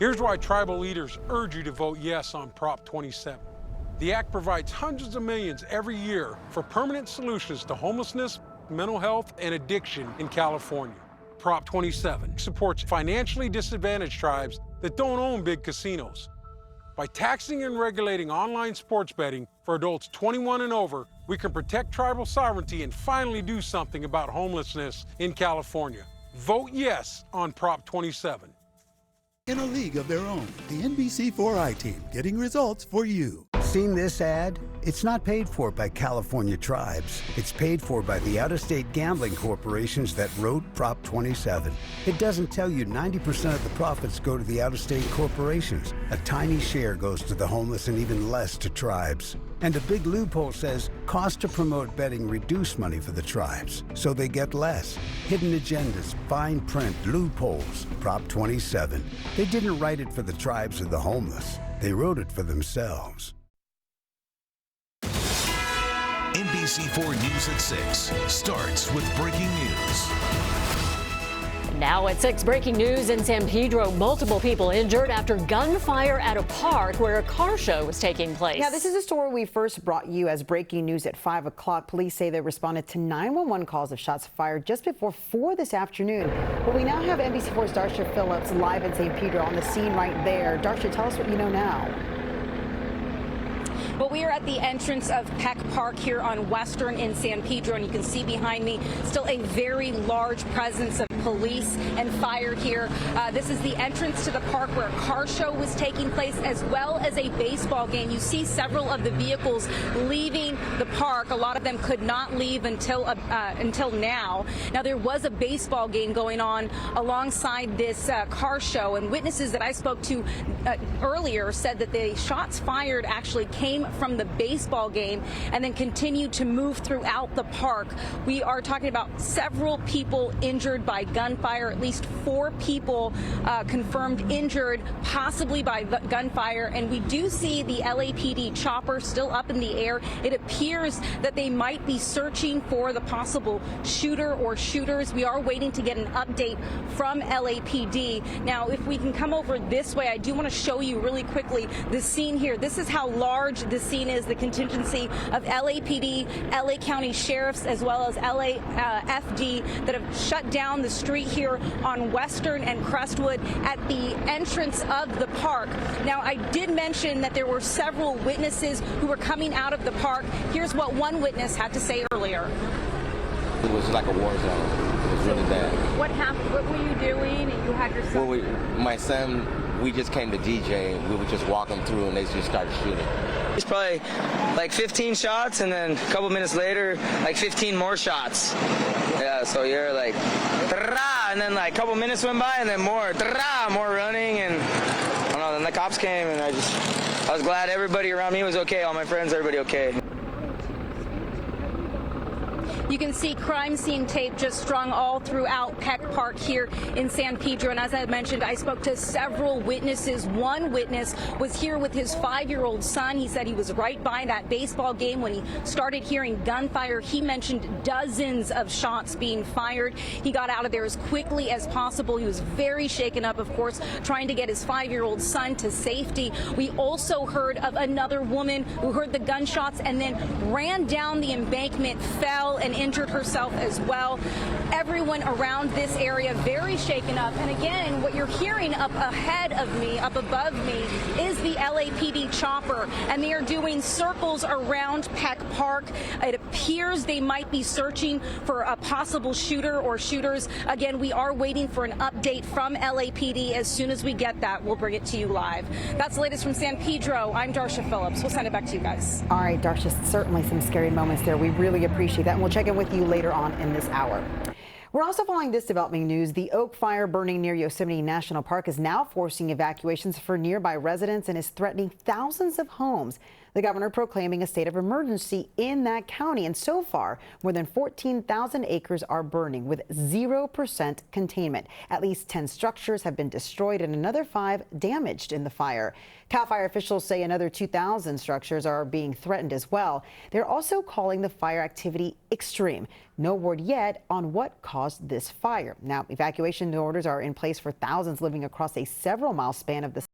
Here's why tribal leaders urge you to vote yes on Prop 27. The act provides hundreds of millions every year for permanent solutions to homelessness, mental health, and addiction in California. Prop 27 supports financially disadvantaged tribes that don't own big casinos. By taxing and regulating online sports betting for adults 21 and over, we can protect tribal sovereignty and finally do something about homelessness in California. Vote yes on Prop 27. In a league of their own, the NBC4 I-Team, getting results for you. Seen this ad? It's not paid for by California tribes. It's paid for by the out-of-state gambling corporations that wrote Prop 27. It doesn't tell you 90% of the profits go to the out-of-state corporations. A tiny share goes to the homeless and even less to tribes. And a big loophole says cost to promote betting reduce money for the tribes, so they get less. Hidden agendas, fine print, loopholes, Prop 27. They didn't write it for the tribes or the homeless. They wrote it for themselves. NBC4 News at 6 starts with breaking news. Now at 6, breaking news in San Pedro. Multiple people injured after gunfire at a park where a car show was taking place. Yeah, this is a story we first brought you as breaking news at 5 o'clock. Police say they responded to 911 calls of shots fired just before 4 this afternoon. But we now have NBC4's Darsha Phillips live in San Pedro on the scene right there. Darsha, tell us what you know now. Well, we are at the entrance of Peck Park here on Western in San Pedro, and you can see behind me still a very large presence of police and fire here. This is the entrance to the park where a car show was taking place, as well as a baseball game. You see several of the vehicles leaving the park. A lot of them could not leave until now. Now, there was a baseball game going on alongside this car show, and witnesses that I spoke to earlier said that the shots fired actually came from the baseball game and then continued to move throughout the park. We are talking about several people injured by gunfire, at least 4 people confirmed injured, possibly by gunfire. And we do see the LAPD chopper still up in the air. It appears that they might be searching for the possible shooter or shooters. We are waiting to get an update from LAPD. Now, if we can come over this way, I do want to show you really quickly the scene here. This is how large the scene is, the contingency of LAPD, LA County Sheriffs, as well as LAFD that have shut down the street here on Western and Crestwood at the entrance of the park. Now, I did mention that there were several witnesses who were coming out of the park. Here's what one witness had to say earlier. It was like a war zone. It was really bad. What happened? What were you doing? You had your son? Well, my son, we just came to DJ, and we would just walk him through, and they just started shooting. It's probably like 15 shots, and then a couple minutes later, like 15 more shots. Yeah, so you're like, and then like a couple minutes went by, and then more running, and I don't know, then the cops came, and I was glad everybody around me was okay, all my friends, everybody okay. You can see crime scene tape just strung all throughout Peck Park here in San Pedro. And as I mentioned, I spoke to several witnesses. One witness was here with his 5-year-old son. He said he was right by that baseball game when he started hearing gunfire. He mentioned dozens of shots being fired. He got out of there as quickly as possible. He was very shaken up, of course, trying to get his 5-year-old son to safety. We also heard of another woman who heard the gunshots and then ran down the embankment, fell, and injured herself as well. Everyone around this area very shaken up. And again, what you're hearing up ahead of me, up above me, is the LAPD chopper. And they are doing circles around Peck Park. It appears they might be searching for a possible shooter or shooters. Again, we are waiting for an update from LAPD. As soon as we get that, we'll bring it to you live. That's the latest from San Pedro. I'm Darsha Phillips. We'll send it back to you guys. All right, Darsha, certainly some scary moments there. We really appreciate that. And we'll check in with you later on in this hour. We're also following this developing news. The oak fire burning near Yosemite National Park is now forcing evacuations for nearby residents and is threatening thousands of homes. The governor proclaiming a state of emergency in that county. And so far, more than 14,000 acres are burning with 0% containment. At least 10 structures have been destroyed and another 5 damaged in the fire. CAL FIRE officials say another 2,000 structures are being threatened as well. They're also calling the fire activity extreme. No word yet on what caused this fire. Now, evacuation orders are in place for thousands living across a several-mile span of the